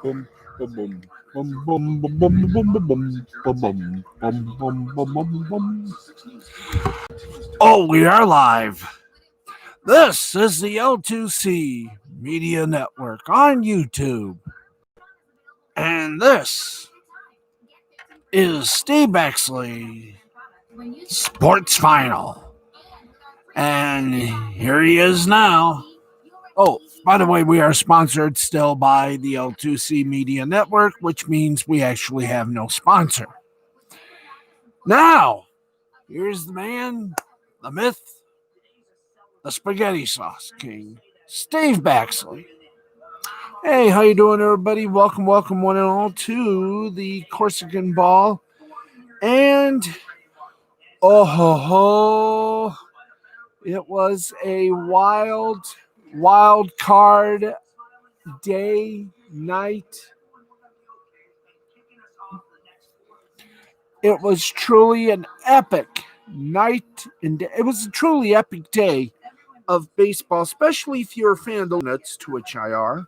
Boom, boom, boom, boom, boom, boom, boom, boom, boom, boom, boom, boom, boom, boom, boom, boom. Oh, we are live. This is the L2C Media Network on YouTube. And this is Steve Baxley Sports Final. And here he is now. Oh, by the way, we are sponsored still by the L2C Media Network, which means we actually have no sponsor. Now, here's the man, the myth, the spaghetti sauce king, Steve Baxley. Hey, how you doing, everybody? Welcome, one and all, to the Corsican Ball. And, oh ho ho, it was a wild card day, night. It was truly an epic night, and it was a truly epic day of baseball, especially if you're a fan of the Nuts, to which I are.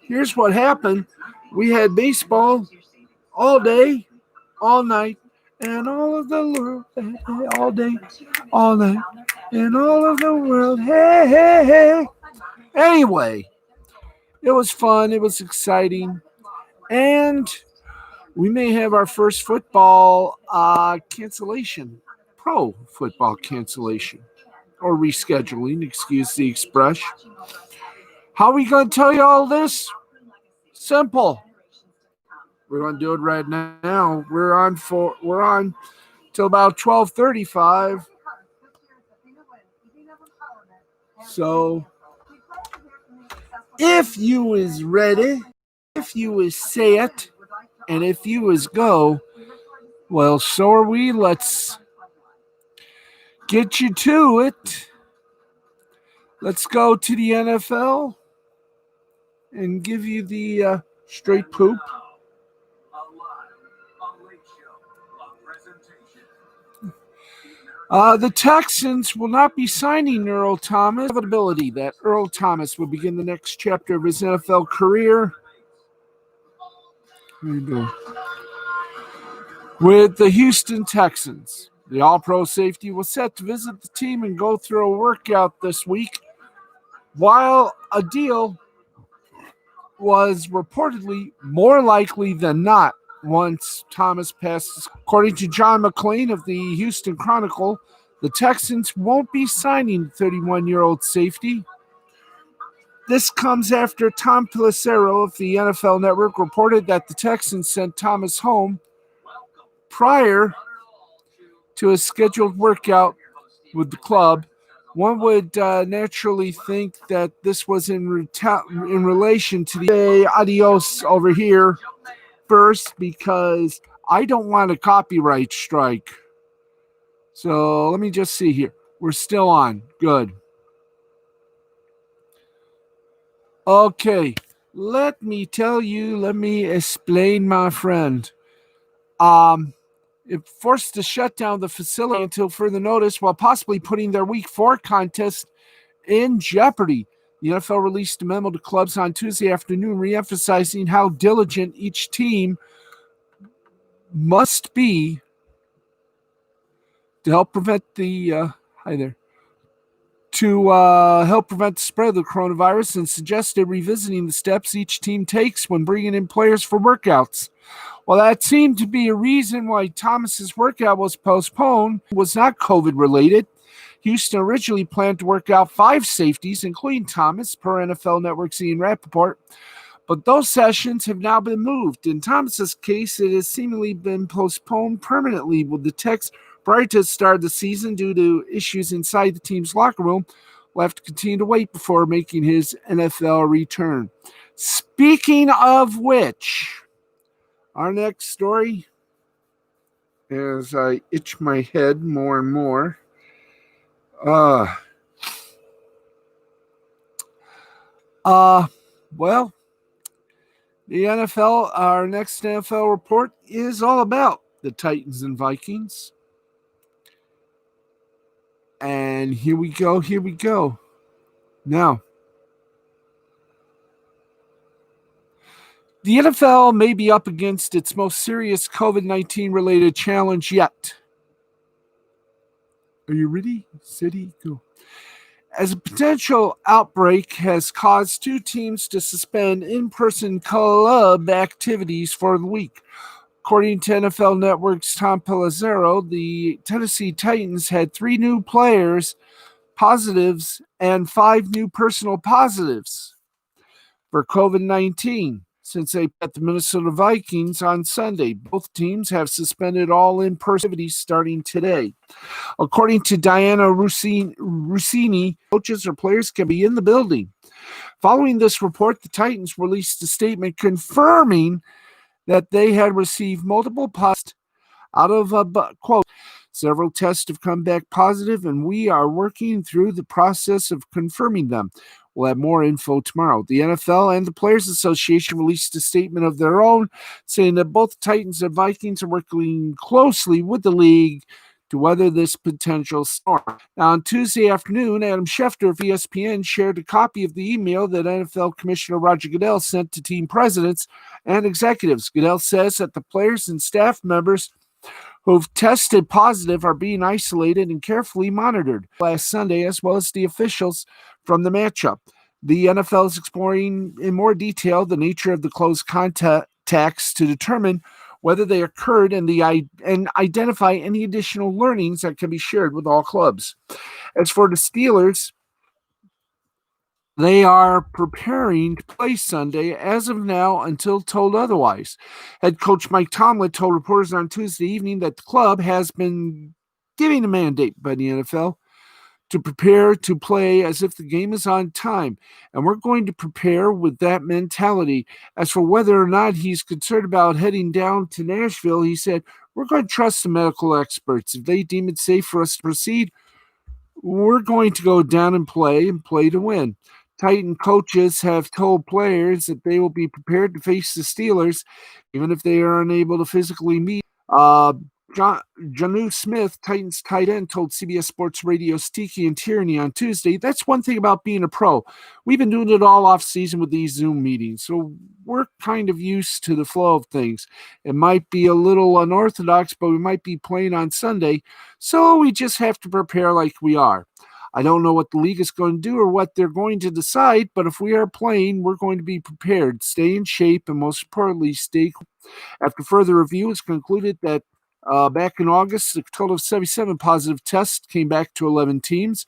Here's what happened. We had baseball all day, all night, and all of the world, all day, all night, and all of the world, hey, hey, hey. Anyway, it was fun. It was exciting. And we may have our first football cancellation, pro football cancellation, or rescheduling, excuse the expression. How are we going to tell you all this? Simple. We're going to do it right now. We're on till about 12:35. So if you is ready, if you is set, and if you is go, well, so are we. Let's get you to it. Let's go to the NFL and give you the straight poop. The Texans will not be signing Earl Thomas. Inevitability that Earl Thomas will begin the next chapter of his NFL career with the Houston Texans. The All-Pro safety was set to visit the team and go through a workout this week, while a deal was reportedly more likely than not once Thomas passes. According to John McClain of the Houston Chronicle, the Texans won't be signing 31-year-old safety. This comes after Tom Pelissero of the NFL Network reported that the Texans sent Thomas home prior to a scheduled workout with the club. One would naturally think that this was in relation to the adios over here first, because I don't want a copyright strike. So let me just see here. We're still on. Good. Okay. Let me explain, my friend. It forced to shut down the facility until further notice, while possibly putting their Week 4 contest in jeopardy. The NFL released a memo to clubs on Tuesday afternoon, re-emphasizing how diligent each team must be to help prevent the help prevent the spread of the coronavirus, and suggested revisiting the steps each team takes when bringing in players for workouts. While that seemed to be a reason why Thomas's workout was postponed, it was not COVID-related. Houston originally planned to work out 5 safeties, including Thomas, per NFL Network's Ian Rappaport, but those sessions have now been moved. In Thomas's case, it has seemingly been postponed permanently, with the Tex prior to the start of the season due to issues inside the team's locker room. Will have to continue to wait before making his NFL return. Speaking of which, our next story, as I itch my head more and more, well, the NFL, our next NFL report is all about the Titans and Vikings. And here we go. Now, The NFL may be up against its most serious COVID-19 related challenge yet. Are you ready? City, go. As a potential outbreak has caused two teams to suspend in-person club activities for the week. According to NFL Network's Tom Pelissero, the Tennessee Titans had 3 new players positives and 5 new personal positives for COVID-19 since they met the Minnesota Vikings on Sunday. Both teams have suspended all in-person activities starting today. According to Diana Rossini, coaches or players can be in the building. Following this report, the Titans released a statement confirming that they had received multiple positives out of a quote. Several tests have come back positive, and we are working through the process of confirming them. We'll have more info tomorrow. The NFL and the Players Association released a statement of their own saying that both Titans and Vikings are working closely with the league to weather this potential storm. Now, on Tuesday afternoon, Adam Schefter of ESPN shared a copy of the email that NFL Commissioner Roger Goodell sent to team presidents and executives. Goodell says that the players and staff members who've tested positive are being isolated and carefully monitored last Sunday, as well as the officials from the matchup. The NFL is exploring in more detail the nature of the close contacts to determine whether they occurred and identify any additional learnings that can be shared with all clubs. As for the Steelers, they are preparing to play Sunday as of now until told otherwise. Head coach Mike Tomlin told reporters on Tuesday evening that the club has been given a mandate by the NFL to prepare to play as if the game is on time. And we're going to prepare with that mentality. As for whether or not he's concerned about heading down to Nashville, he said, we're going to trust the medical experts. If they deem it safe for us to proceed, we're going to go down and play to win. Titan coaches have told players that they will be prepared to face the Steelers, even if they are unable to physically meet. Jonnu Smith, Titans tight end, told CBS Sports Radio's Tiki and Tyranny on Tuesday, that's one thing about being a pro. We've been doing it all off season with these Zoom meetings, so we're kind of used to the flow of things. It might be a little unorthodox, but we might be playing on Sunday, so we just have to prepare like we are. I don't know what the league is going to do or what they're going to decide, but if we are playing, we're going to be prepared, stay in shape, and most importantly, stay cool. After further review, it's concluded that back in August, a total of 77 positive tests came back to 11 teams.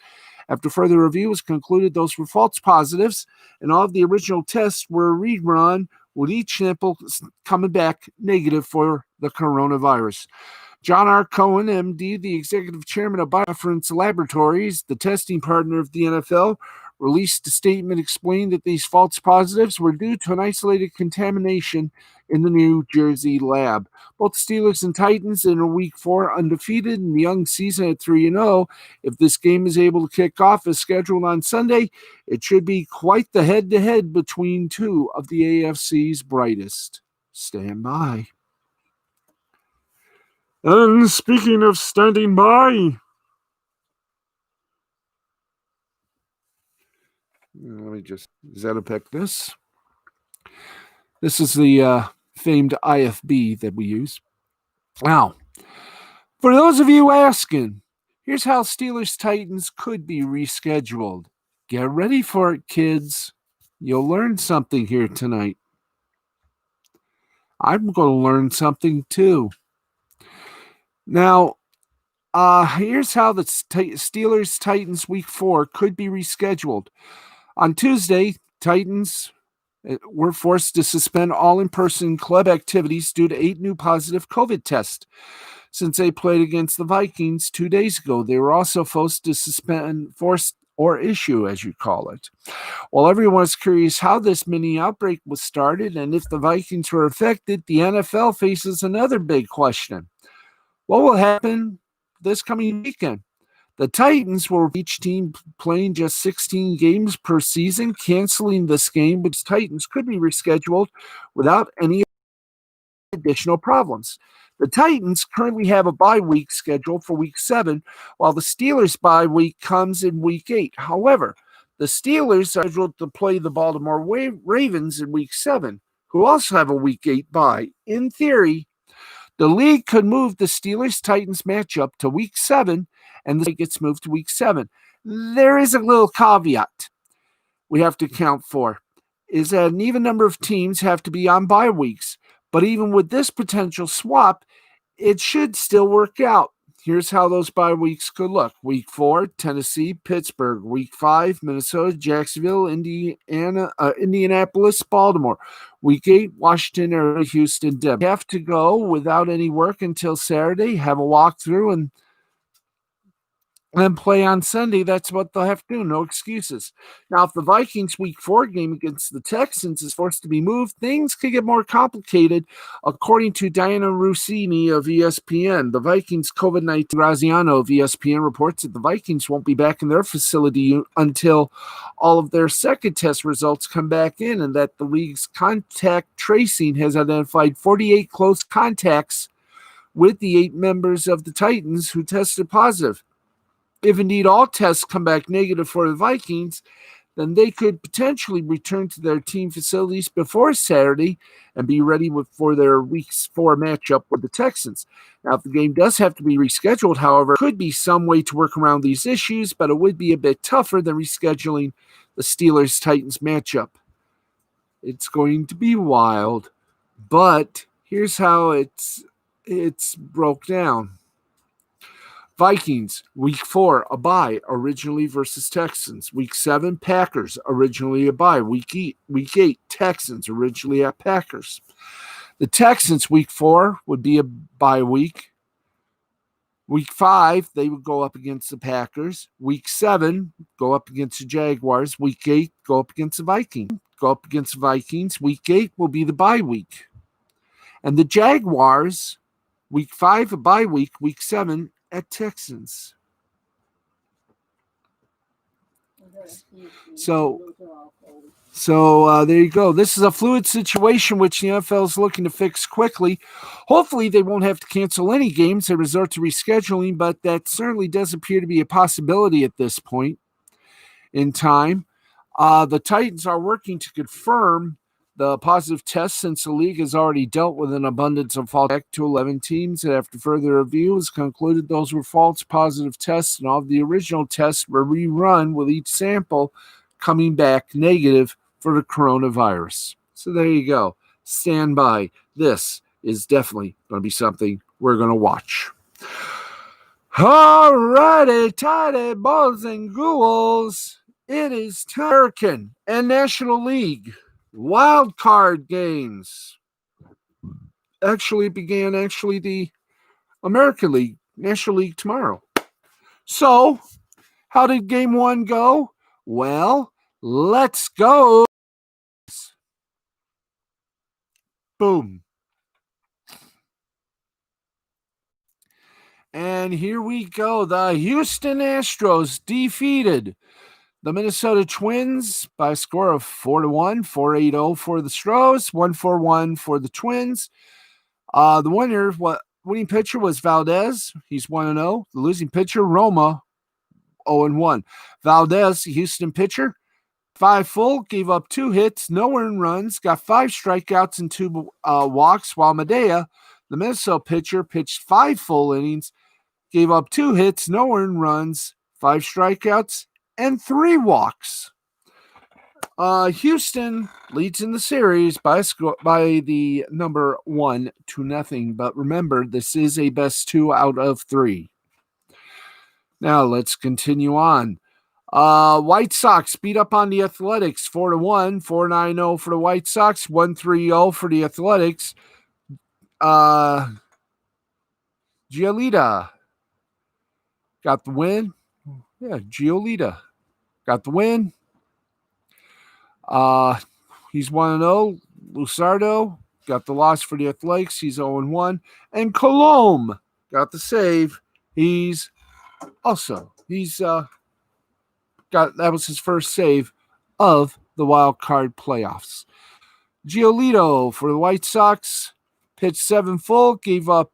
After further review, it's concluded those were false positives, and all of the original tests were rerun, with each sample coming back negative for the coronavirus. John R. Cohen, MD, the executive chairman of Bioreference Laboratories, the testing partner of the NFL, released a statement explaining that these false positives were due to an isolated contamination in the New Jersey lab. Both Steelers and Titans in Week 4 undefeated in the young season at 3-0. If this game is able to kick off as scheduled on Sunday, it should be quite the head-to-head between two of the AFC's brightest. Stand by. And speaking of standing by, let me just Zetapick this. This is the famed IFB that we use. Now, for those of you asking, here's how Steelers Titans could be rescheduled. Get ready for it, kids. You'll learn something here tonight. I'm going to learn something too. Now, here's how the Steelers Titans Week 4 could be rescheduled. On Tuesday, Titans were forced to suspend all in-person club activities due to 8 new positive COVID tests. Since they played against the Vikings 2 days ago, they were also forced to suspend, issue, as you call it. While everyone is curious how this mini outbreak was started and if the Vikings were affected, the NFL faces another big question. What will happen this coming weekend? The Titans will each team playing just 16 games per season, canceling this game, which Titans could be rescheduled without any additional problems. The Titans currently have a bye week scheduled for Week 7, while the Steelers' bye week comes in Week 8. However, the Steelers are scheduled to play the Baltimore Ravens in Week 7, who also have a Week 8 bye. In theory, the league could move the Steelers-Titans matchup to Week 7, and the gets moved to Week 7. There is a little caveat we have to account for, is that an even number of teams have to be on bye weeks. But even with this potential swap, it should still work out. Here's how those bye weeks could look. Week 4, Tennessee, Pittsburgh. Week 5, Minnesota, Jacksonville, Indianapolis, Baltimore. Week 8, Washington, Arizona, Houston, Denver. They have to go without any work until Saturday, have a walkthrough, and then play on Sunday. That's what they'll have to do. No excuses. Now, if the Vikings Week 4 game against the Texans is forced to be moved, things could get more complicated, according to Diana Rossini of ESPN. The Vikings COVID-19 Graziano of ESPN reports that the Vikings won't be back in their facility until all of their second test results come back in, and that the league's contact tracing has identified 48 close contacts with the 8 members of the Titans who tested positive. If indeed all tests come back negative for the Vikings, then they could potentially return to their team facilities before Saturday and be ready for their Week 4 matchup with the Texans. Now, if the game does have to be rescheduled, however, there could be some way to work around these issues, but it would be a bit tougher than rescheduling the Steelers-Titans matchup. It's going to be wild, but here's how it's broke down. Vikings, Week 4, a bye, originally versus Texans. Week 7, Packers, originally a bye. Week 8, Texans, originally at Packers. The Texans, Week 4, would be a bye week. Week 5, they would go up against the Packers. Week 7, go up against the Jaguars. Week 8, go up against the Vikings. Week 8 will be the bye week. And the Jaguars, Week 5, a bye week. Week 7, at Texans. So there you go. This is a fluid situation which the NFL is looking to fix quickly. Hopefully they won't have to cancel any games and resort to rescheduling, but that certainly does appear to be a possibility at this point in time. The Titans are working to confirm the positive tests, since the league has already dealt with an abundance of false back to 11 teams that after further review has concluded those were false positive tests, and all of the original tests were rerun with each sample coming back negative for the coronavirus. So there you go. Stand by. This is definitely going to be something we're going to watch. All righty, tidy balls and ghouls. It is American and National League wild card games. Actually began the American League, National League tomorrow. So, how did game 1 go? Well, let's go. Boom. And here we go. The Houston Astros defeated the Minnesota Twins by a score of 4-1, 4-8-0 for the Stros, 1-4-1 for the Twins. The winning pitcher was Valdez. He's 1-0. The losing pitcher, Roma, 0-1. Valdez, the Houston pitcher, 5 full, gave up 2 hits, no earned runs, got 5 strikeouts and 2 walks, while Medea, the Minnesota pitcher, pitched 5 full innings, gave up 2 hits, no earned runs, 5 strikeouts, and 3 walks. Houston leads in the series by the number 1-0. But remember, this is a best 2 out of 3. Now let's continue on. White Sox beat up on the Athletics 4-1, 4-9-0 for the White Sox, 1-3-0 for the Athletics. Giolita got the win. Yeah, Giolita got the win. He's 1-0. Luzardo got the loss for the Athletics. He's 0-1. And Colomb got the save. He's that was his first save of the wild card playoffs. Giolito for the White Sox pitched 7 full, gave up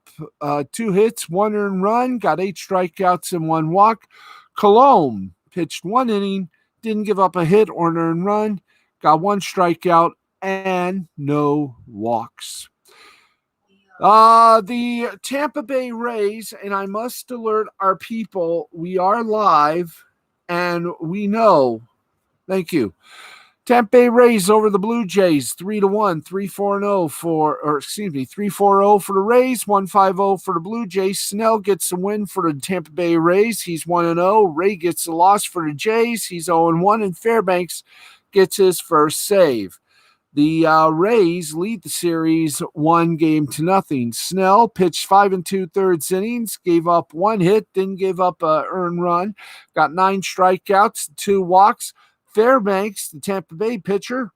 2 hits, 1 earned run, got 8 strikeouts and 1 walk. Colomb pitched 1 inning, didn't give up a hit or an earned run, got 1 strikeout and and no walks. The Tampa Bay Rays, and I must alert our people, we are live and we know. Thank you. Tampa Bay Rays over the Blue Jays, 3-1, 3-4-0 3-4-0 for the Rays, 1-5-0 for the Blue Jays. Snell gets the win for the Tampa Bay Rays. He's 1-0. Ray gets the loss for the Jays. He's 0-1, and Fairbanks gets his first save. The Rays lead the series 1-0. Snell pitched 5 2/3 innings, gave up 1 hit, didn't give up an earned run, got 9 strikeouts, 2 walks. Fairbanks, the Tampa Bay pitcher,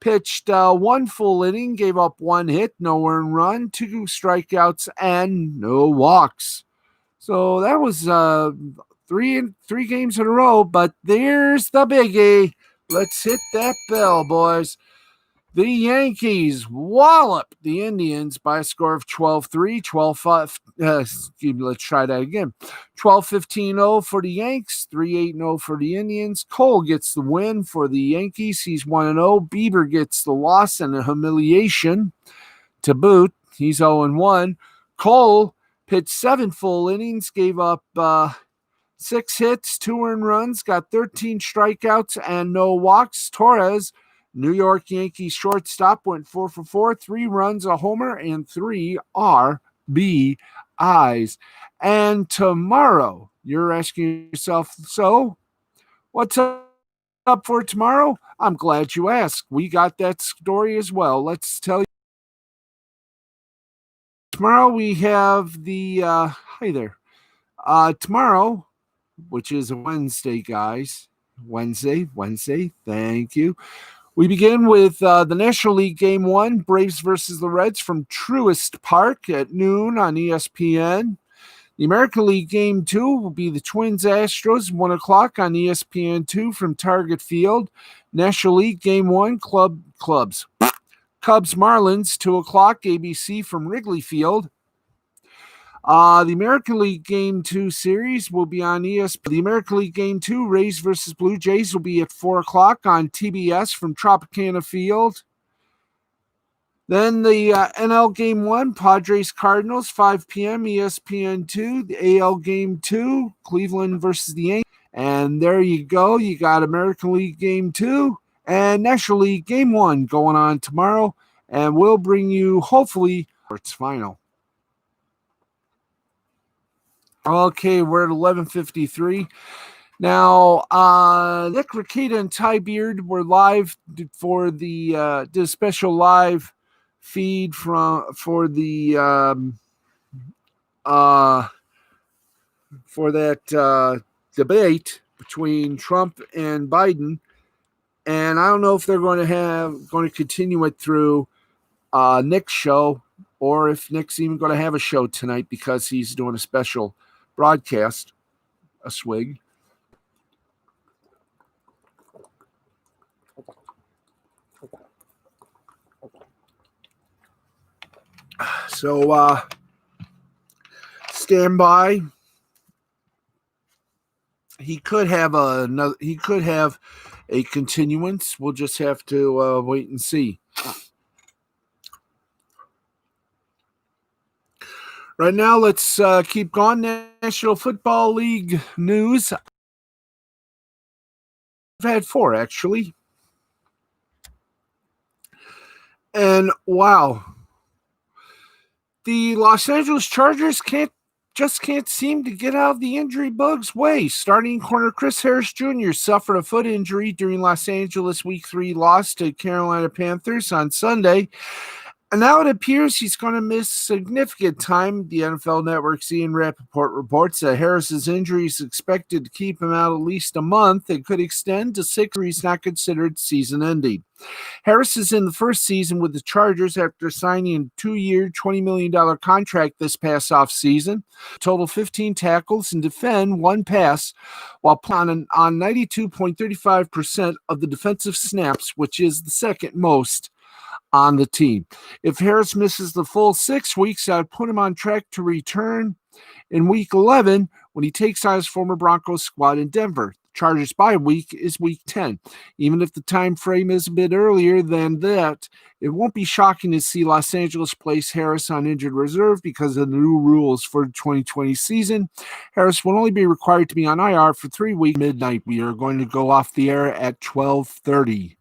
pitched 1 full inning, gave up 1 hit, no earned run, 2 strikeouts, and no walks. So that was three games in a row, but there's the biggie. Let's hit that bell, boys. The Yankees wallop the Indians by a score of 12-3, 12-5. Let's try that again. 12-15-0 for the Yanks, 3-8-0 for the Indians. Cole gets the win for the Yankees. He's 1-0. Bieber gets the loss and a humiliation to boot. He's 0-1. Cole pitched 7 full innings, gave up 6 hits, 2 earned runs, got 13 strikeouts and no walks. Torres, New York Yankees shortstop, went 4 for 4, 3 runs, a homer, and 3 RBIs. And tomorrow, you're asking yourself, so what's up for tomorrow? I'm glad you asked. We got that story as well. Let's tell you. Tomorrow we have the, hi there. Tomorrow, which is a Wednesday, guys. Wednesday, thank you. We begin with the National League Game 1, Braves versus the Reds from Truist Park at noon on ESPN. The American League Game 2 will be the Twins Astros, 1 o'clock on ESPN2 from Target Field. National League Game 1, Cubs Marlins, 2 o'clock, ABC from Wrigley Field. The American League Game 2 series will be on ESPN. The American League Game 2, Rays versus Blue Jays, will be at 4 o'clock on TBS from Tropicana Field. Then the NL Game 1, Padres Cardinals, 5 p.m. ESPN2. The AL Game 2, Cleveland versus the Yankees. And there you go. You got American League Game 2 and National League Game 1 going on tomorrow. And we'll bring you, hopefully, its final. Okay, we're at 11:53. Now, Nick Rakita and Ty Beard were live for the did a special live feed for that debate between Trump and Biden, and I don't know if they're going to continue it through Nick's show, or if Nick's even going to have a show tonight because he's doing a special broadcast, a swig. So stand by. He could have a continuance. We'll just have to wait and see. Right now, let's keep going. National Football League news. I've had 4, actually. And wow. The Los Angeles Chargers can't seem to get out of the injury bug's way. Starting corner Chris Harris Jr. suffered a foot injury during Los Angeles Week 3 loss to Carolina Panthers on Sunday. And now it appears he's going to miss significant time. The NFL Network's Ian Rappaport reports that Harris's injury is expected to keep him out at least a month and could extend to 6 injuries not considered season-ending. Harris is in the first season with the Chargers after signing a 2-year, $20 million contract this past offseason. Total 15 tackles and defend 1 pass while playing on 92.35% of the defensive snaps, which is the second most on the team. If Harris misses the full 6 weeks, I'd put him on track to return in Week 11 when he takes on his former Broncos squad in Denver. Chargers bye week is week 10. Even if the time frame is a bit earlier than that, it won't be shocking to see Los Angeles place Harris on injured reserve because of the new rules for the 2020 season. Harris will only be required to be on IR for 3 weeks. Midnight, we are going to go off the air at 12:30.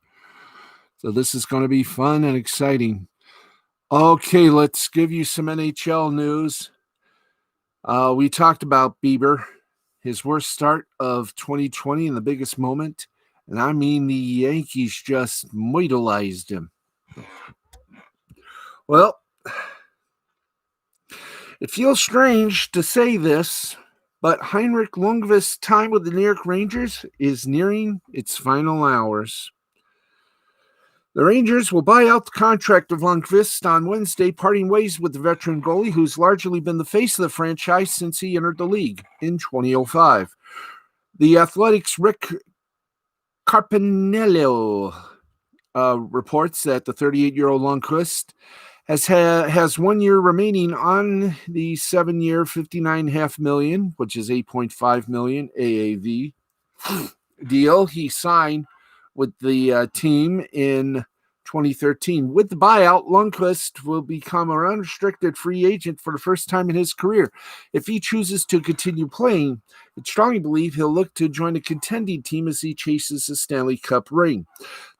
So this is going to be fun and exciting. Okay, let's give you some NHL news. We talked about Bieber, his worst start of 2020 and the biggest moment. And I mean, the Yankees just moidalized him. Well, it feels strange to say this, but Heinrich Lundqvist's time with the New York Rangers is nearing its final hours. The Rangers will buy out the contract of Lundqvist on Wednesday, parting ways with the veteran goalie who's largely been the face of the franchise since he entered the league in 2005. The Athletics' Rick Carpinello reports that the 38-year-old Lundqvist has 1 year remaining on the 7-year, $59.5 million, which is $8.5 million AAV deal he signed with the team in 2013. With the buyout, Lundqvist will become an unrestricted free agent for the first time in his career. If he chooses to continue playing, it's strongly believed he'll look to join a contending team as he chases a Stanley Cup ring.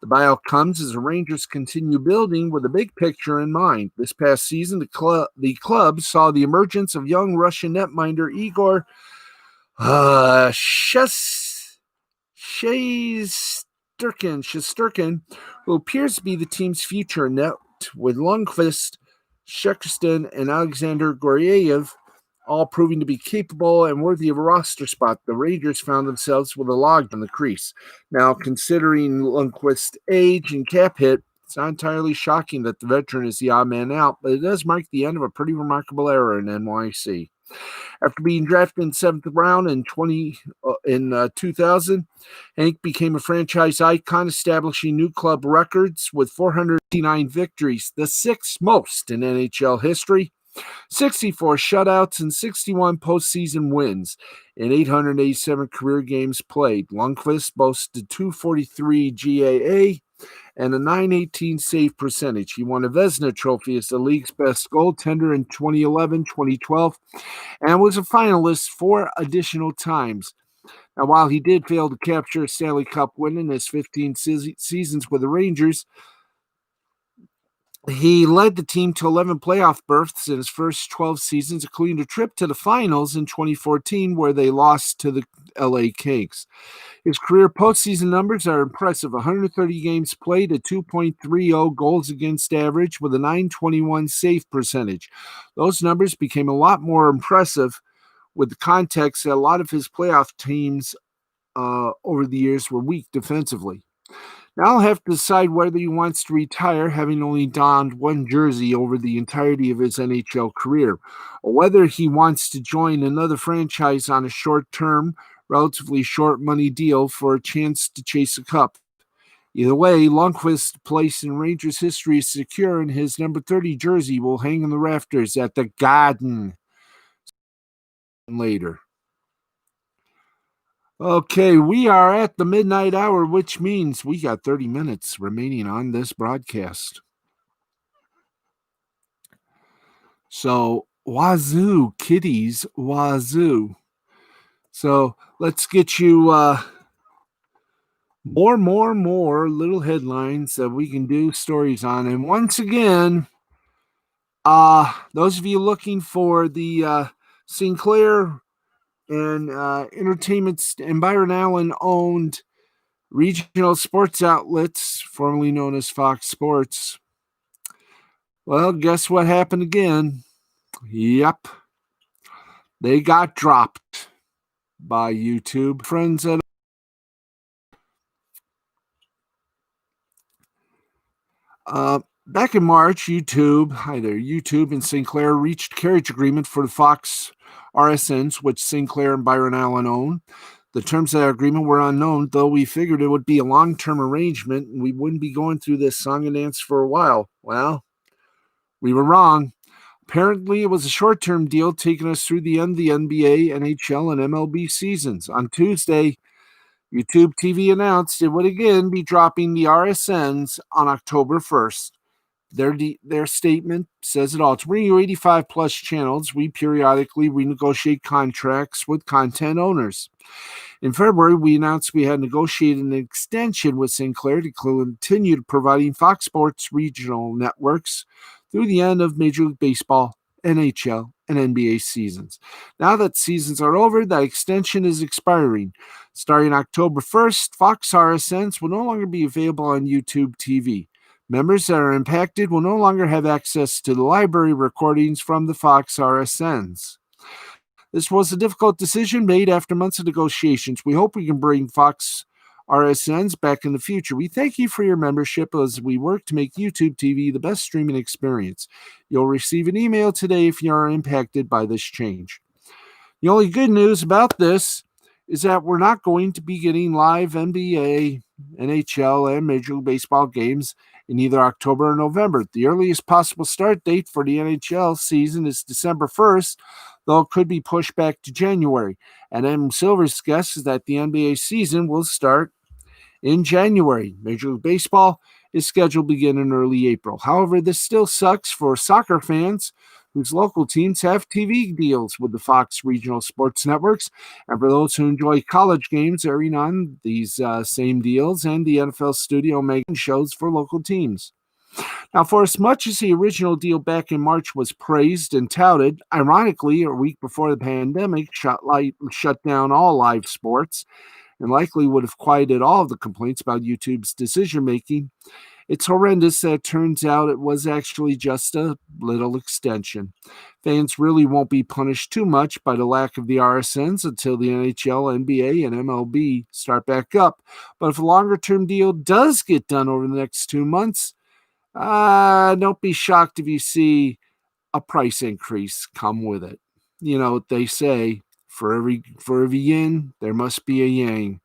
The buyout comes as the Rangers continue building with a big picture in mind. This past season, the club saw the emergence of young Russian netminder Igor Shesterkin, who appears to be the team's future net, with Lundqvist, Shesterkin, and Alexander Goryaev all proving to be capable and worthy of a roster spot. The Rangers found themselves with a log on the crease. Now, considering Lundqvist's age and cap hit, it's not entirely shocking that the veteran is the odd man out, but it does mark the end of a pretty remarkable era in NYC. After being drafted in the 7th round in 2000, Hank became a franchise icon, establishing new club records with 459 victories, the 6th most in NHL history, 64 shutouts, and 61 postseason wins in 887 career games played. Lundqvist boasted 243 GAA and a .918 save percentage. He won a Vezina Trophy as the league's best goaltender in 2011, 2012, and was a finalist 4 additional times. Now, while he did fail to capture a Stanley Cup win in his 15 seasons with the Rangers, he led the team to 11 playoff berths in his first 12 seasons, including a trip to the finals in 2014, where they lost to the LA Kings. His career postseason numbers are impressive. 130 games played, a 2.30 goals against average with a .921 save percentage. Those numbers became a lot more impressive with the context that a lot of his playoff teams over the years were weak defensively. Now he'll have to decide whether he wants to retire, having only donned one jersey over the entirety of his NHL career, or whether he wants to join another franchise on a short-term, relatively short money deal for a chance to chase a cup. Either way, Lundqvist's place in Rangers history is secure, and his number 30 jersey will hang in the rafters at the Garden later. Okay, we are at the midnight hour, which means we got 30 minutes remaining on this broadcast. So, wazoo, kiddies, wazoo. So, let's get you more little headlines that we can do stories on. And once again, those of you looking for the Sinclair and Entertainment and Byron Allen owned regional sports outlets, formerly known as Fox Sports. Well, guess what happened again? Yep. They got dropped by YouTube. Friends at back in March, YouTube and Sinclair reached carriage agreement for the Fox RSNs, which Sinclair and Byron Allen own. The terms of that agreement were unknown, though we figured it would be a long-term arrangement and we wouldn't be going through this song and dance for a while. Well, we were wrong. Apparently, it was a short-term deal taking us through the end of the NBA, NHL, and MLB seasons. On Tuesday, YouTube TV announced it would again be dropping the RSNs on October 1st. Their statement says it all. To bring you 85 plus channels, we periodically renegotiate contracts with content owners. In February, we announced we had negotiated an extension with Sinclair to continue providing Fox Sports regional networks through the end of Major League Baseball, NHL, and NBA seasons. Now that seasons are over, that extension is expiring. Starting October 1st, Fox RSNs will no longer be available on YouTube TV. Members that are impacted will no longer have access to the library recordings from the Fox RSNs. This was a difficult decision made after months of negotiations. We hope we can bring Fox RSNs back in the future. We thank you for your membership as we work to make YouTube TV the best streaming experience. You'll receive an email today if you are impacted by this change. The only good news about this is that we're not going to be getting live NBA, NHL, and Major League Baseball games in either October or November. The earliest possible start date for the NHL season is December 1st, though it could be pushed back to January. And M. Silver's guess is that the NBA season will start in January. Major League Baseball is scheduled to begin in early April. However, this still sucks for soccer fans whose local teams have TV deals with the Fox regional sports networks, and for those who enjoy college games airing on these same deals and the NFL studio making shows for local teams. Now, for as much as the original deal back in March was praised and touted, ironically, a week before the pandemic shut down all live sports and likely would have quieted all of the complaints about YouTube's decision-making, it's horrendous that it turns out it was actually just a little extension. Fans really won't be punished too much by the lack of the RSNs until the NHL, NBA, and MLB start back up. But if a longer-term deal does get done over the next 2 months, don't be shocked if you see a price increase come with it. You know, they say for every yin, there must be a yang.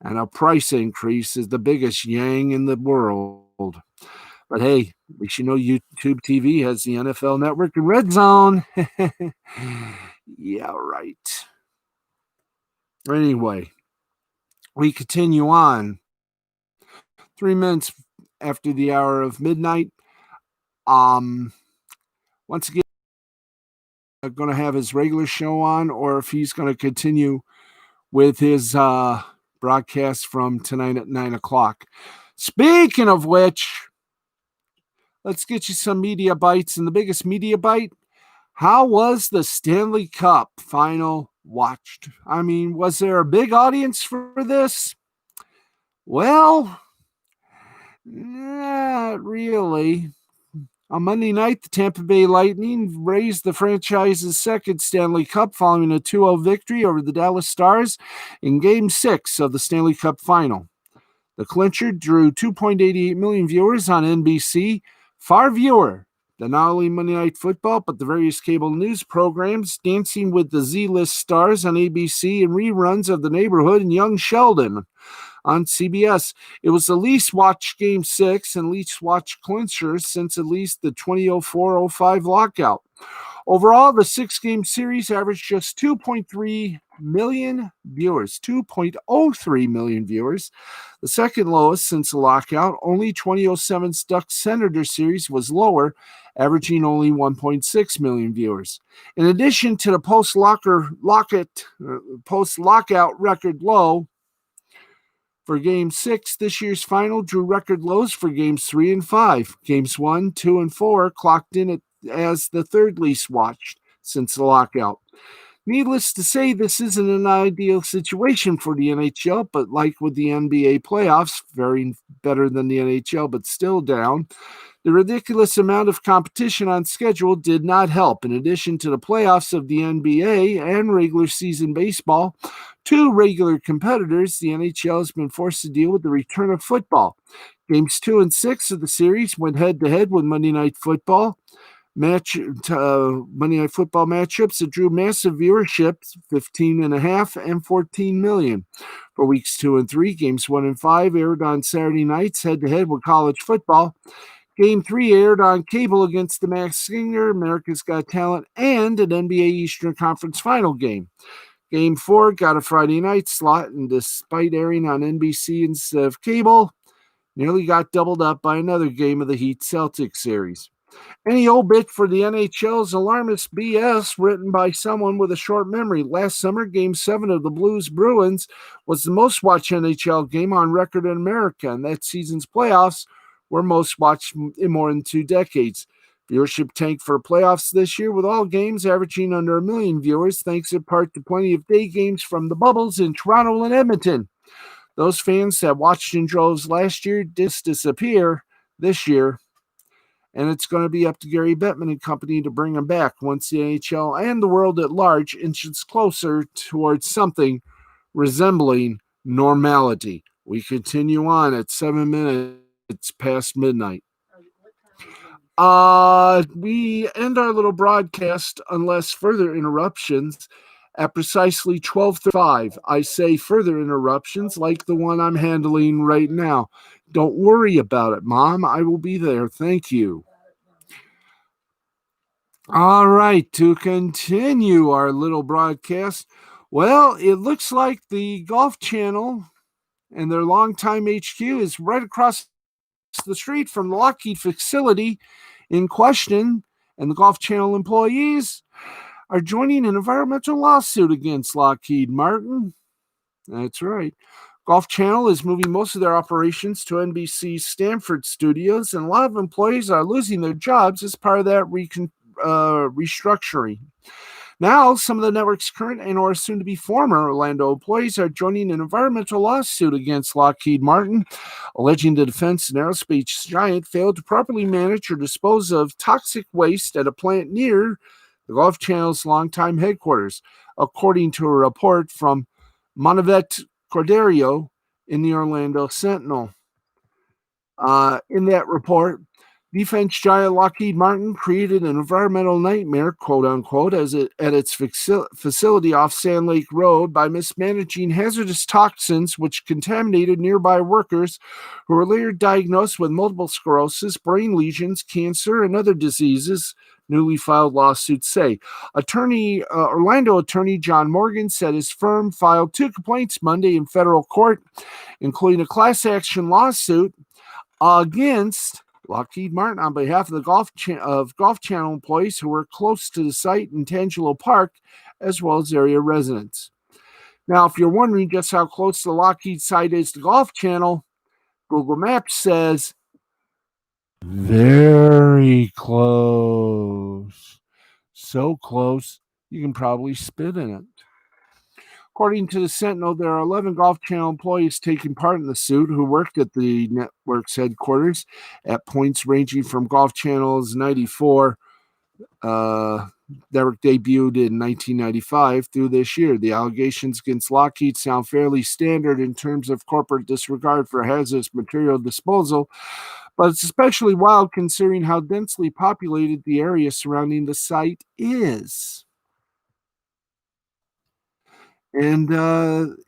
And a price increase is the biggest yang in the world. But hey, at least you know YouTube TV has the NFL Network and Red Zone. Yeah, right. Anyway, we continue on. 3 minutes after the hour of midnight. Once again, going to have his regular show on, or if he's going to continue with his broadcast from tonight at 9 o'clock. Speaking of which, let's get you some media bites. And the biggest media bite, how was the Stanley Cup final watched? I mean, was there a big audience for this? Well, not really. On Monday night, the Tampa Bay Lightning raised the franchise's second Stanley Cup following a 2-0 victory over the Dallas Stars in Game 6 of the Stanley Cup Final. The clincher drew 2.88 million viewers on NBC, far fewer than not only Monday Night Football, but the various cable news programs, Dancing with the Z-List Stars on ABC and reruns of The Neighborhood and Young Sheldon on CBS. It was the least watched Game 6 and least watched clincher since at least the 2004-05 lockout. Overall, the 6-game series averaged just 2.3 million viewers, 2.03 million viewers, the second lowest since the lockout. Only 2007's Ducks-Senator series was lower, averaging only 1.6 million viewers. In addition to the post-lockout record low for Game 6, this year's final drew record lows for Games 3 and 5. Games 1, 2, and 4 clocked in as the third least watched since the lockout. Needless to say, this isn't an ideal situation for the NHL, but like with the NBA playoffs, very better than the NHL, but still down. The ridiculous amount of competition on schedule did not help. In addition to the playoffs of the NBA and regular season baseball, two regular competitors, the NHL has been forced to deal with the return of football. Games 2 and 6 of the series went head-to-head with Monday Night Football. Monday Night Football matchups that drew massive viewership, 15.5 and 14 million. For weeks 2 and 3, games 1 and 5 aired on Saturday nights head-to-head with college football. Game 3 aired on cable against the Masked Singer, America's Got Talent, and an NBA Eastern Conference final game. Game 4 got a Friday night slot, and despite airing on NBC instead of cable, nearly got doubled up by another game of the Heat Celtics series. Any obit for the NHL's alarmist BS written by someone with a short memory. Last summer, Game 7 of the Blues Bruins was the most watched NHL game on record in America, and that season's playoffs were most watched in more than 2 decades. Viewership tanked for playoffs this year, with all games averaging under 1 million viewers, thanks in part to plenty of day games from the bubbles in Toronto and Edmonton. Those fans that watched in droves last year disappear this year, and it's going to be up to Gary Bettman and company to bring them back once the NHL and the world at large inches closer towards something resembling normality. We continue on at 7 minutes past midnight. We end our little broadcast, unless further interruptions, at precisely 12:05. I say further interruptions like the one I'm handling right now. Don't worry about it, Mom. I will be there. Thank you. All right, to continue our little broadcast, well, it looks like the Golf Channel and their longtime HQ is right across the street from the Lockheed facility in question, and the Golf Channel employees are joining an environmental lawsuit against Lockheed Martin. That's right. Golf Channel is moving most of their operations to NBC's Stanford studios, and a lot of employees are losing their jobs as part of that restructuring. Now, some of the network's current and or soon-to-be former Orlando employees are joining an environmental lawsuit against Lockheed Martin, alleging the defense and aerospace giant failed to properly manage or dispose of toxic waste at a plant near the Golf Channel's longtime headquarters, according to a report from Monavet Corderio in the Orlando Sentinel. In that report, defense giant Lockheed Martin created an environmental nightmare, quote unquote, at its facility off Sand Lake Road by mismanaging hazardous toxins which contaminated nearby workers who were later diagnosed with multiple sclerosis, brain lesions, cancer, and other diseases. Newly filed lawsuits say. Orlando attorney John Morgan said his firm filed 2 complaints Monday in federal court, including a class action lawsuit against Lockheed Martin on behalf of the Golf Channel employees who were close to the site in Tangelo Park, as well as area residents. Now, if you're wondering just how close the Lockheed site is to Golf Channel, Google Maps says very close. So close, you can probably spit in it. According to the Sentinel, there are 11 Golf Channel employees taking part in the suit who worked at the network's headquarters at points ranging from Golf Channel's 94, network debuted in 1995 through this year. The allegations against Lockheed sound fairly standard in terms of corporate disregard for hazardous material disposal, but it's especially wild considering how densely populated the area surrounding the site is. And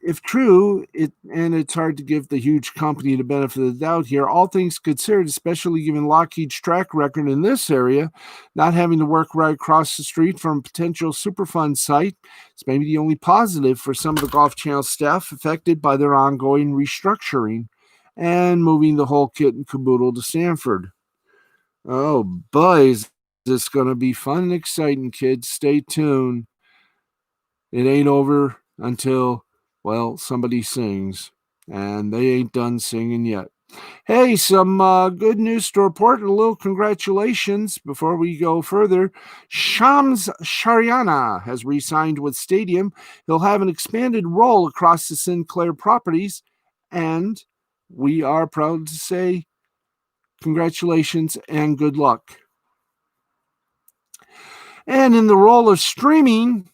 if true, it's hard to give the huge company the benefit of the doubt here, all things considered, especially given Lockheed's track record in this area, not having to work right across the street from a potential Superfund site, it's maybe the only positive for some of the Golf Channel staff affected by their ongoing restructuring and moving the whole kit and caboodle to Stanford. Oh, boy, is this going to be fun and exciting, kids. Stay tuned. It ain't over until, well, somebody sings, and they ain't done singing yet. Hey, some good news to report and a little congratulations before we go further. Shams Shariana has re-signed with Stadium. He'll have an expanded role across the Sinclair properties, and we are proud to say congratulations and good luck. And in the role of streaming,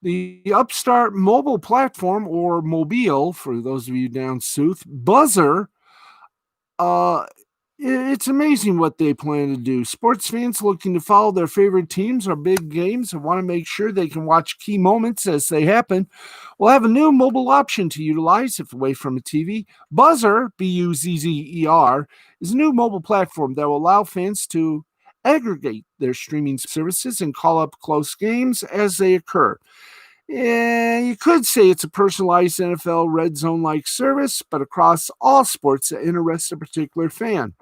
the upstart mobile platform, or Mobile, for those of you down south, Buzzer, it's amazing what they plan to do. Sports fans looking to follow their favorite teams or big games and want to make sure they can watch key moments as they happen will have a new mobile option to utilize if away from a TV. Buzzer, Buzzer, is a new mobile platform that will allow fans to aggregate their streaming services and call up close games as they occur. Yeah, you could say it's a personalized NFL red zone like service, but across all sports that interest a particular fan.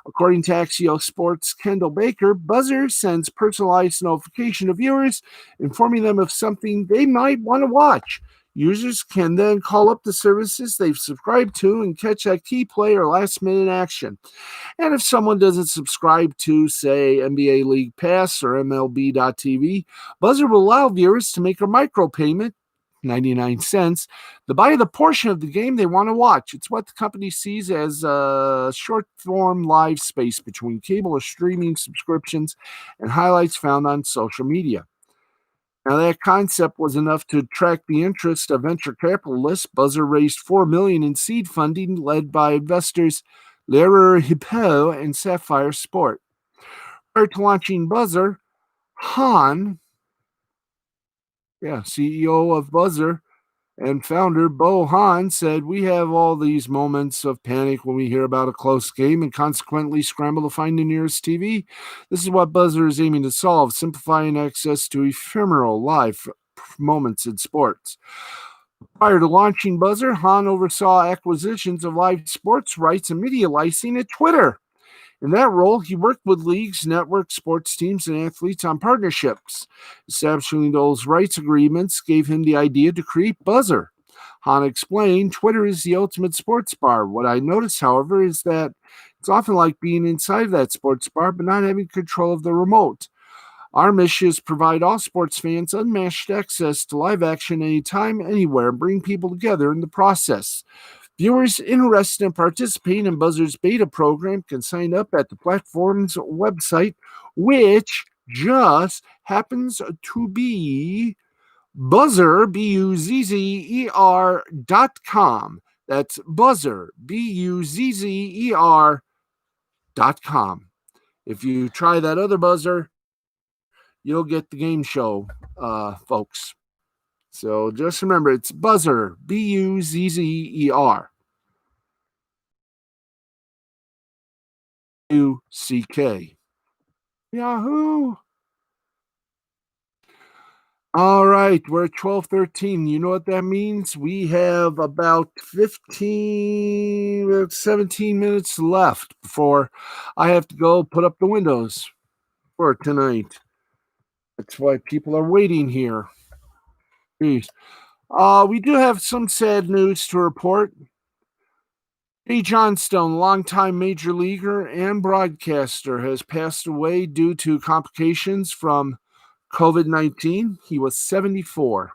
According to Axios Sports' Kendall Baker, Buzzer sends personalized notification to viewers, informing them of something they might want to watch. Users can then call up the services they've subscribed to and catch that key play or last minute action. And if someone doesn't subscribe to, say, NBA League Pass or MLB.TV, Buzzer will allow viewers to make a micropayment, 99 cents, to buy the portion of the game they want to watch. It's what the company sees as a short form live space between cable or streaming subscriptions and highlights found on social media. Now, that concept was enough to attract the interest of venture capitalists. Buzzer raised $4 million in seed funding, led by investors Lehrer Hippo and Sapphire Sport. Prior to launching Buzzer, Han, CEO of Buzzer and founder Bo Han, said, "We have all these moments of panic when we hear about a close game and consequently scramble to find the nearest TV. This is what Buzzer is aiming to solve, simplifying access to ephemeral live moments in sports." Prior to launching Buzzer, Han oversaw acquisitions of live sports rights and media licensing at Twitter. In that role, he worked with leagues, networks, sports teams, and athletes on partnerships. Establishing those rights agreements gave him the idea to create Buzzer. Han explained, "Twitter is the ultimate sports bar. What I notice, however, is that it's often like being inside that sports bar but not having control of the remote. Our mission is to provide all sports fans unmatched access to live action anytime, anywhere, and bring people together in the process. Viewers interested in participating in Buzzer's beta program can sign up at the platform's website, which just happens to be Buzzer, BUZZER.com. That's Buzzer, BUZZER.com. If you try that other Buzzer, you'll get the game show, folks. So just remember, it's Buzzer, BUZZER. UCK. Yahoo! All right, we're at 12:13. You know what that means? We have about 17 minutes left before I have to go put up the windows for tonight. That's why people are waiting here. Jeez. We do have some sad news to report. Jay Johnstone, longtime major leaguer and broadcaster, has passed away due to complications from COVID-19. He was 74.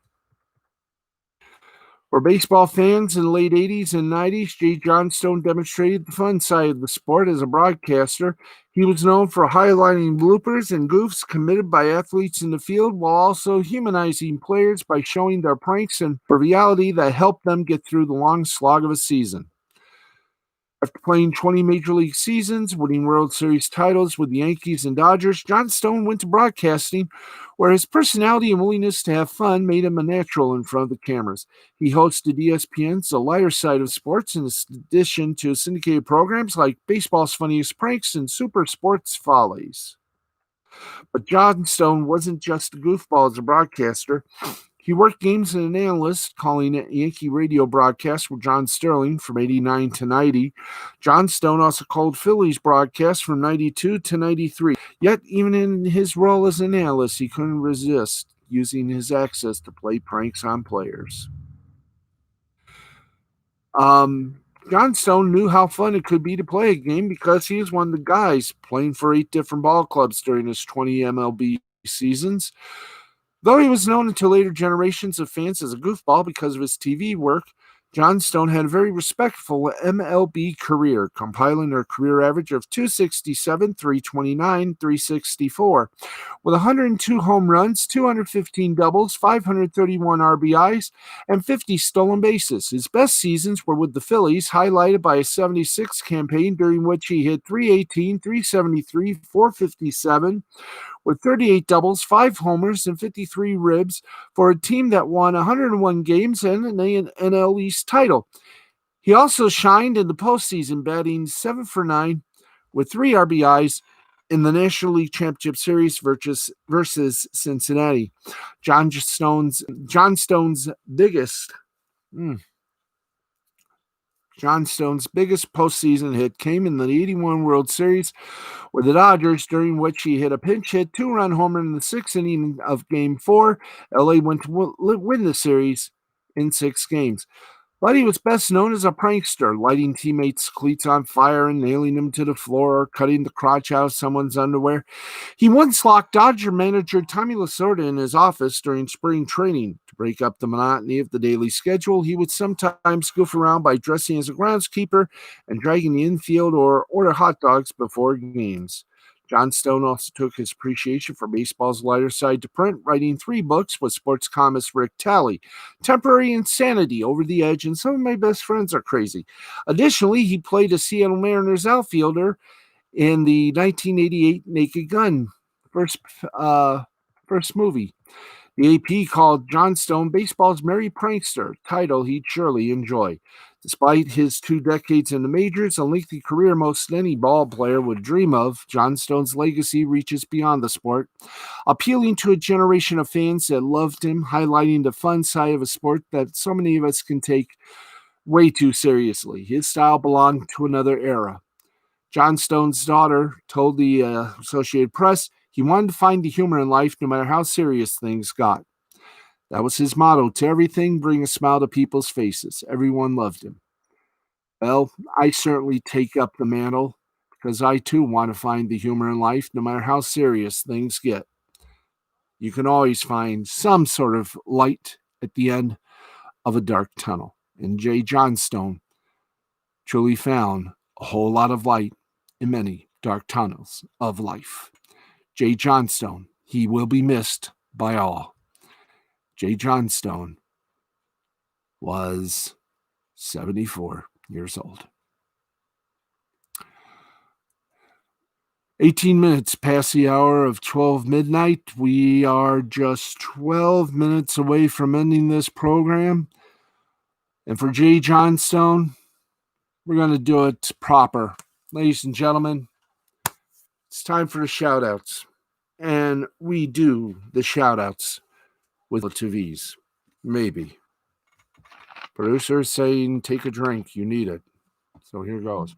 For baseball fans in the late 80s and 90s, Jay Johnstone demonstrated the fun side of the sport as a broadcaster. He was known for highlighting bloopers and goofs committed by athletes in the field while also humanizing players by showing their pranks and triviality that helped them get through the long slog of a season. After playing 20 Major League seasons, winning World Series titles with the Yankees and Dodgers, Johnstone went to broadcasting, where his personality and willingness to have fun made him a natural in front of the cameras. He hosted ESPN's The Lighter Side of Sports, in addition to syndicated programs like Baseball's Funniest Pranks and Super Sports Follies. But Johnstone wasn't just a goofball as a broadcaster. He worked games as an analyst, calling it Yankee radio broadcasts with John Sterling from 89 to 90. Johnstone also called Phillies broadcasts from 92 to 93. Yet, even in his role as an analyst, he couldn't resist using his access to play pranks on players. Johnstone knew how fun it could be to play a game because he was one of the guys playing for 8 different ball clubs during his 20 MLB seasons. Though he was known to later generations of fans as a goofball because of his TV work, Johnstone had a very respectful MLB career, compiling a career average of 267, 329, 364, with 102 home runs, 215 doubles, 531 RBIs, and 50 stolen bases. His best seasons were with the Phillies, highlighted by a 76 campaign during which he hit 318, 373, 457, with 38 doubles, 5 homers, and 53 ribs for a team that won 101 games and an NL East title. He also shined in the postseason, batting 7 for 9 with 3 RBIs in the National League Championship Series versus Cincinnati. John Stone's biggest postseason hit came in the 81 World Series with the Dodgers, during which he hit a pinch hit 2-run homer in the 6th inning of Game 4. LA went to win the series in 6 games. But he was best known as a prankster, lighting teammates' cleats on fire and nailing them to the floor or cutting the crotch out of someone's underwear. He once locked Dodger manager Tommy Lasorda in his office during spring training. To break up the monotony of the daily schedule, he would sometimes goof around by dressing as a groundskeeper and dragging the infield or order hot dogs before games. John Stone also took his appreciation for baseball's lighter side to print, writing 3 books with sports columnist Rick Talley: Temporary Insanity, Over the Edge, and Some of My Best Friends Are Crazy. Additionally, he played a Seattle Mariners outfielder in the 1988 Naked Gun first movie. The AP called John Stone baseball's merry prankster, title he'd surely enjoy. Despite his 2 decades in the majors, a lengthy career most any ball player would dream of, John Stone's legacy reaches beyond the sport, appealing to a generation of fans that loved him, highlighting the fun side of a sport that so many of us can take way too seriously. His style belonged to another era. John Stone's daughter told the Associated Press he wanted to find the humor in life no matter how serious things got. That was his motto: to everything, bring a smile to people's faces. Everyone loved him. Well, I certainly take up the mantle because I too want to find the humor in life no matter how serious things get. You can always find some sort of light at the end of a dark tunnel. And J. John Stone truly found a whole lot of light in many dark tunnels of life. J. Johnstone, he will be missed by all. J. Johnstone was 74 years old. 18 minutes past the hour of 12 midnight. We are just 12 minutes away from ending this program. And for J. Johnstone, we're going to do it proper. Ladies and gentlemen, it's time for the shout-outs. And we do the shout-outs with relative ease. Maybe. Producer is saying, take a drink. You need it. So here goes.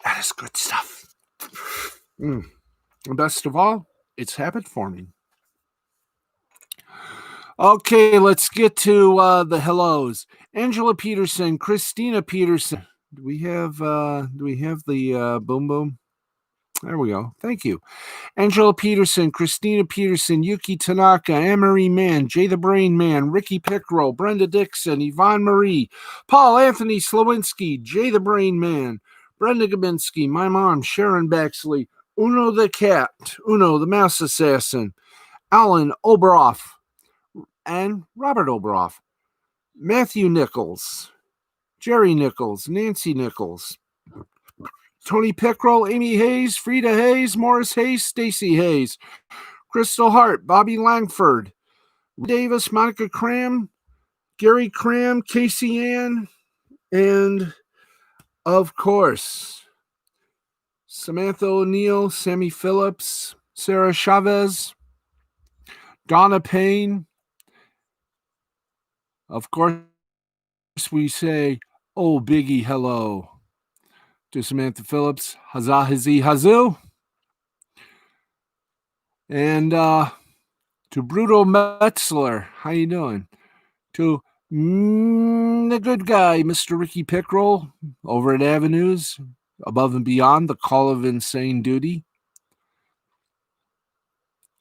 That is good stuff. And best of all, it's habit forming. Okay, let's get to the hellos. Angela Peterson, Christina Peterson. Do we have the boom boom? There we go. Thank you. Angela Peterson, Christina Peterson, Yuki Tanaka, Anne-Marie Mann, Jay the Brain Man, Ricky Pickrell, Brenda Dixon, Yvonne Marie, Paul Anthony Slowinski, Jay the Brain Man, Brenda Gabinski, my mom, Sharon Baxley, Uno the Cat, Uno the Mouse Assassin, Alan Obroff, and Robert Obroff, Matthew Nichols, Jerry Nichols, Nancy Nichols, Tony Pickrell, Amy Hayes, Frida Hayes, Morris Hayes, Stacy Hayes, Crystal Hart, Bobby Langford, Davis, Monica Cram, Gary Cram, Casey Ann, and, of course, Samantha O'Neill, Sammy Phillips, Sarah Chavez, Donna Payne. Of course, we say, oh, Biggie, hello. To Samantha Phillips, Huzzah, Hizzy, Hazoo. And to Bruto Metzler, how you doing? To the good guy, Mr. Ricky Pickrell, over at Avenues, Above and Beyond, The Call of Insane Duty.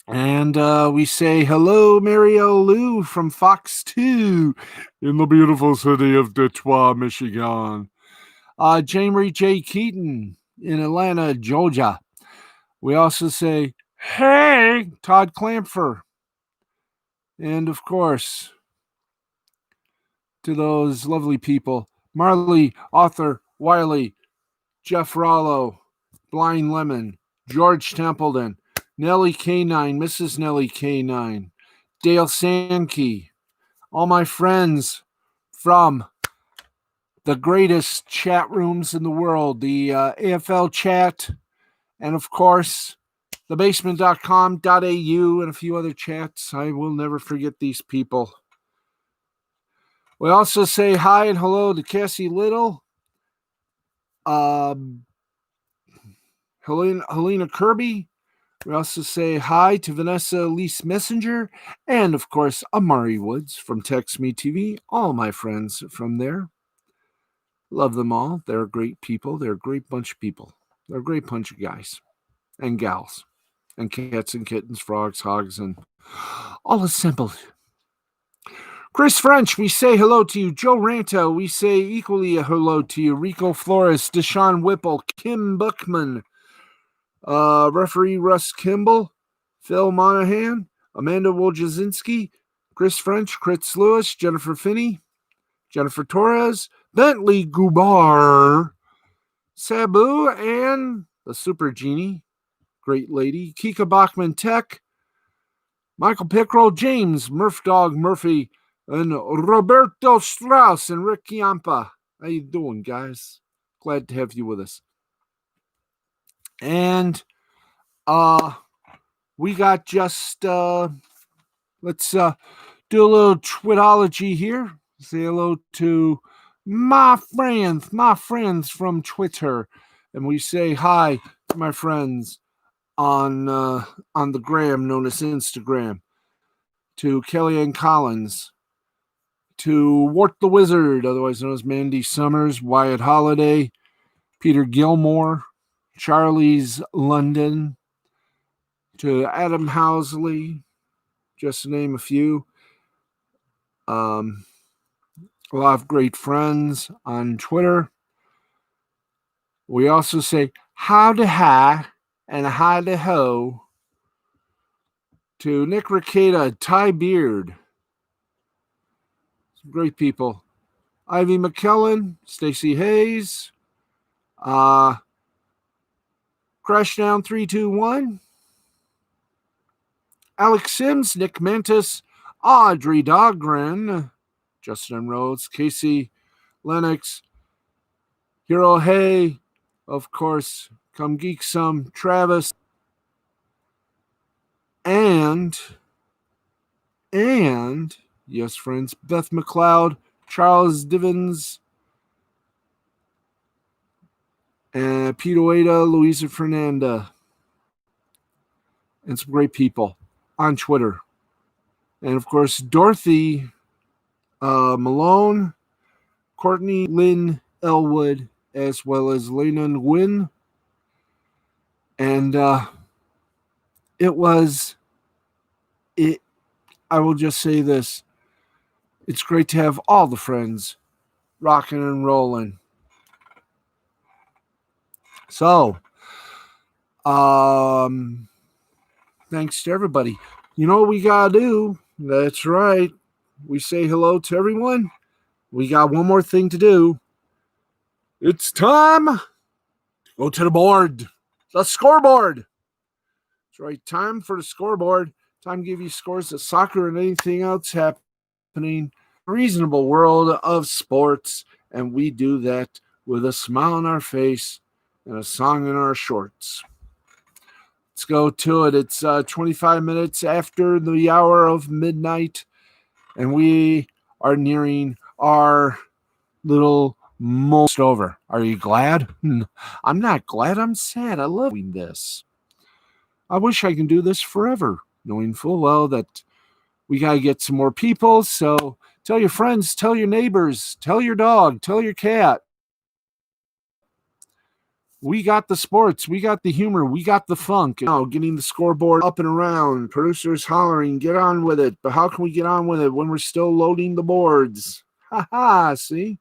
And we say hello, Mario Lou from Fox 2 in the beautiful city of Detroit, Michigan. Jamery J. Keaton in Atlanta, Georgia. We also say, hey, Todd Clamfer. And, of course, to those lovely people, Marley, Arthur, Wiley, Jeff Rollo, Blind Lemon, George Templeton, Nellie K9, Mrs. Nellie K9, Dale Sankey, all my friends from the greatest chat rooms in the world, the AFL chat, and of course, thebasement.com.au and a few other chats. I will never forget these people. We also say hi and hello to Cassie Little, Helena Kirby. We also say hi to Vanessa Elise Messenger, and of course, Amari Woods from Text Me TV. All my friends from there. Love them all. They're great people. They're a great bunch of people. They're a great bunch of guys and gals and cats and kittens, frogs, hogs, and all assembled. Chris French, we say hello to you. Joe Ranto, we say equally a hello to you. Rico Flores, Deshaun Whipple, Kim Buckman, referee Russ Kimball, Phil Monahan, Amanda Wojcinski, Chris French, Chris Lewis, Jennifer Finney, Jennifer Torres, Bentley Gubar, Sabu, and the Super Genie, great lady, Kika Bachman Tech, Michael Pickrell, James Murph Dog Murphy, and Roberto Strauss and Rick Yampa. How you doing, guys? Glad to have you with us. And we got just let's do a little twitology here. Say hello to my friends from Twitter, and we say hi to my friends on the gram known as Instagram, to Kellyanne Collins, to Wart the Wizard, otherwise known as Mandy Summers, Wyatt Holiday, Peter Gilmore, Charlie's London, to Adam Housley, just to name a few. A lot of great friends on Twitter. We also say howdy hi and howdy ho to Nick Ricada, Ty Beard. Some great people. Ivy McKellen, Stacey Hayes, Crashdown 321, Alex Sims, Nick Mantis, Audrey Dahlgren, Justin Rhodes, Casey Lennox, Hero Hay, of course, Come Geek Some, Travis, and yes, friends, Beth McLeod, Charles Divins, and Pete Oeda, Louisa Fernanda, and some great people on Twitter. And of course, Dorothy Malone, Courtney Lynn Elwood, as well as Lena Nguyen. And I will just say this. It's great to have all the friends rocking and rolling. So, thanks to everybody. You know what we got to do? That's right. We say hello to everyone. We got one more thing to do. It's time to go to the board. The scoreboard. That's right. Time for the scoreboard. Time to give you scores of soccer and anything else happening in the reasonable world of sports. And we do that with a smile on our face and a song in our shorts. Let's go to it. It's 25 minutes after the hour of midnight, and we are nearing our little most over. Are you glad? I'm not glad. I'm sad. I love doing this. I wish I can do this forever, knowing full well that we got to get some more people. So tell your friends, tell your neighbors, tell your dog, tell your cat. We got the sports, we got the humor, we got the funk. Now, getting the scoreboard up and around, producers hollering, get on with it. But how can we get on with it when we're still loading the boards? See?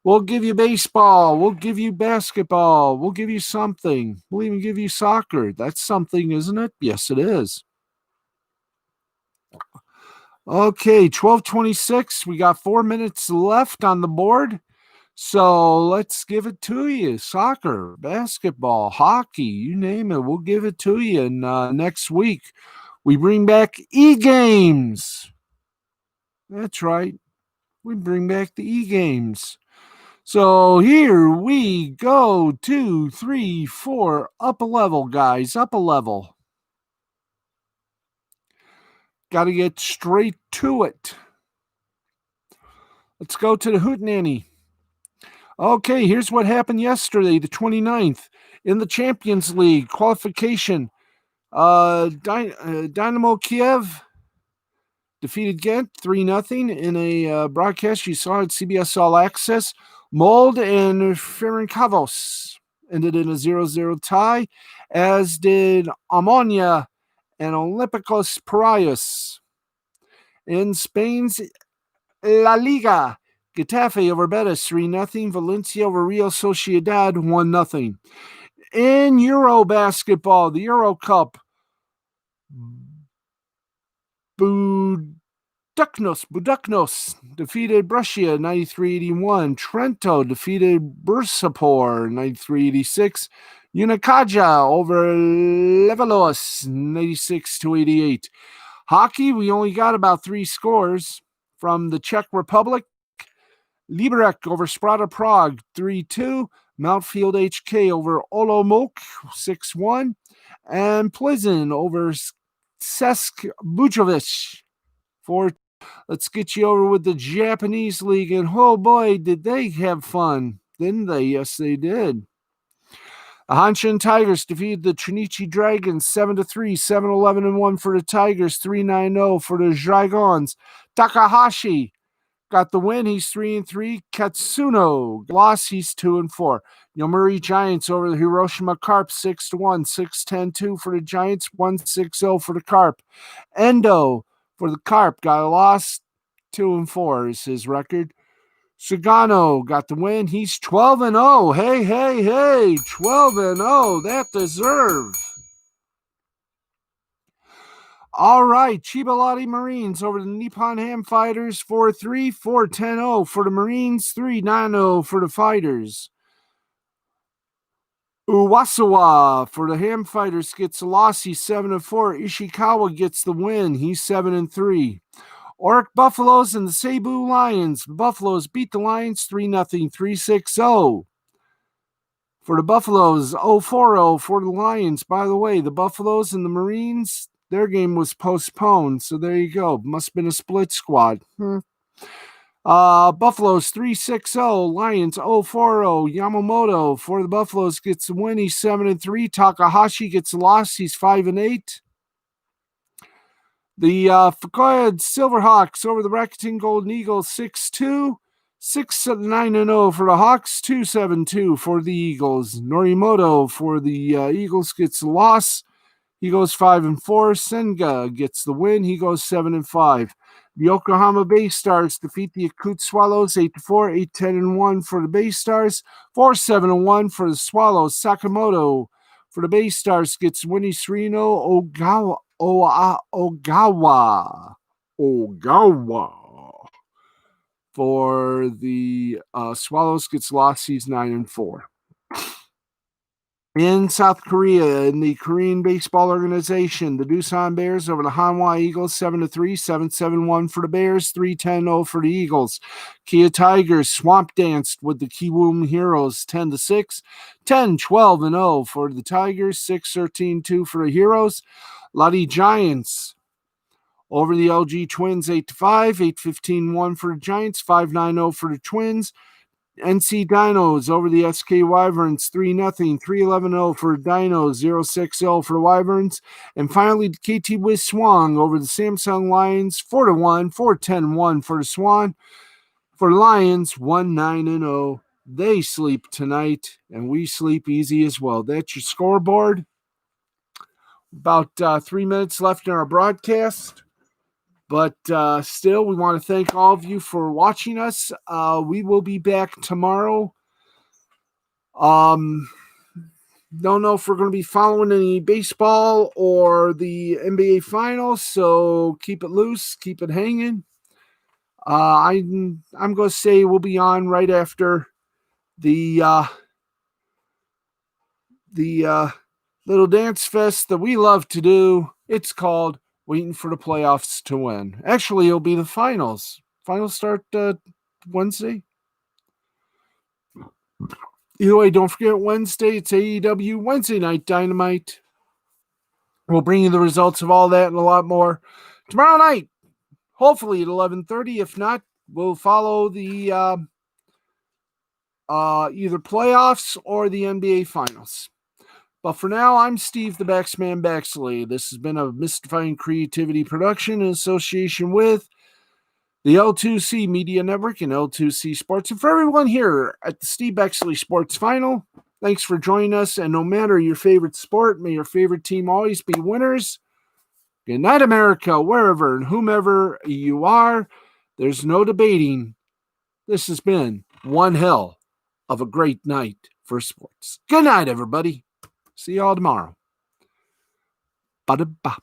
We'll give you baseball, we'll give you basketball, we'll give you something. We'll even give you soccer. That's something, isn't it? Yes, it is. Okay, 12:26. We got 4 minutes left on the board. So let's give it to you. Soccer, basketball, hockey, you name it. We'll give it to you. And next week, we bring back e-games. That's right. We bring back the e-games. So here we go. 2, 3, 4. Up a level, guys. Up a level. Got to get straight to it. Let's go to the Hootenanny. Okay, here's what happened yesterday, the 29th, in the Champions League qualification. Dynamo Kiev defeated Ghent 3-0 in a broadcast you saw at CBS All Access. Mold and Ferencváros ended in a 0-0 tie, as did Omonia and Olympiacos Piraeus. In Spain's La Liga, Getafe over Betis 3-0. Valencia over Real Sociedad 1-0. In Euro basketball, the Euro Cup, Buduknos defeated Brescia 93-81. Trento defeated Bursaspor 93-86. Unicaja over Levalos 96-88. Hockey, we only got about 3 scores from the Czech Republic. Liberec over Sparta Prague 3-2. Mountfield HK over Olomouc 6-1. And Plzeň over Cesc Bujovic 4. Let's get you over with the Japanese League. And oh boy, did they have fun, didn't they? Yes, they did. The Hanshin Tigers defeated the Trinichi Dragons 7-3, 7-11-1 for the Tigers, 3-9-0 for the Dragons. Takahashi got the win. He's 3-3. Katsuno lost. He's 2-4. Yomiuri Giants over the Hiroshima Carp 6-1, 6-10-2 for the Giants, 1-6-0 for the Carp. Endo for the Carp got a loss. 2-4 is his record. Sugano got the win. He's 12-0. Hey, 12-0. That deserved. All right, Chiba Marines over the Nippon Ham Fighters 4-3, 4-10-0 for the Marines, 3-9-0 for the Fighters. Uwasawa for the Ham Fighters gets a loss. He's 7-4. Ishikawa gets the win. He's 7-3. Oric Buffaloes and the Cebu Lions. The Buffaloes beat the Lions 3-0, 3-6-0. For the Buffaloes, 0-4-0 for the Lions. By the way, the Buffaloes and the Marines, their game was postponed. So there you go. Must have been a split squad. Buffaloes 3-6-0. Lions 0-4-0. Yamamoto for the Buffaloes gets the win. He's 7-3. Takahashi gets a loss. He's 5-8. The Fukuoka Silverhawks over the Rakuten Golden Eagles 6-2, 6-9-0 for the Hawks, 2-7-2 for the Eagles. Norimoto for the Eagles gets a loss. He goes 5-4. Senga gets the win. He goes 7-5. The Yokohama Bay Stars defeat the Yakut Swallows 8-4, 8-10-1 for the Bay Stars, 4-7-1 for the Swallows. Sakamoto for the Bay Stars gets winning 3-0. Ogawa for the Swallows gets lost. He's 9-4. In South Korea, in the Korean Baseball Organization, the Doosan Bears over the Hanwha Eagles 7-3, 7-7-1 for the Bears, 3-10-0 for the Eagles. Kia Tigers swamp danced with the Kiwoom Heroes 10-6, 10-12-0 for the Tigers, 6-13-2 for the Heroes. Lottie Giants over the LG Twins 8-5, 8-15-1 for the Giants, 5-9-0 for the Twins. NC Dinos over the SK Wyverns 3-0, 3-11-0 for Dinos, 0-6-0 for the Wyverns. And finally, the KT Wiz Swan over the Samsung Lions 4-1, 4-10-1 for the Swan. For Lions, 1-9-0. They sleep tonight, and we sleep easy as well. That's your scoreboard. About 3 minutes left in our broadcast. But still, we want to thank all of you for watching us. We will be back tomorrow. Don't know if we're going to be following any baseball or the NBA Finals, so keep it loose, keep it hanging. I'm going to say we'll be on right after the little dance fest that we love to do. It's called Waiting for the Playoffs to Win. Actually, it'll be the finals. Finals start Wednesday. Either way, don't forget Wednesday, it's AEW Wednesday Night Dynamite. We'll bring you the results of all that and a lot more tomorrow night, hopefully at 11:30. If not, we'll follow the either playoffs or the NBA Finals. But for now, I'm Steve the Baxman Baxley. This has been a Mystifying Creativity production in association with the L2C Media Network and L2C Sports. And for everyone here at the Steve Baxley Sports Final, thanks for joining us. And no matter your favorite sport, may your favorite team always be winners. Good night, America, wherever and whomever you are. There's no debating. This has been one hell of a great night for sports. Good night, everybody. See y'all tomorrow. Ba-da-ba.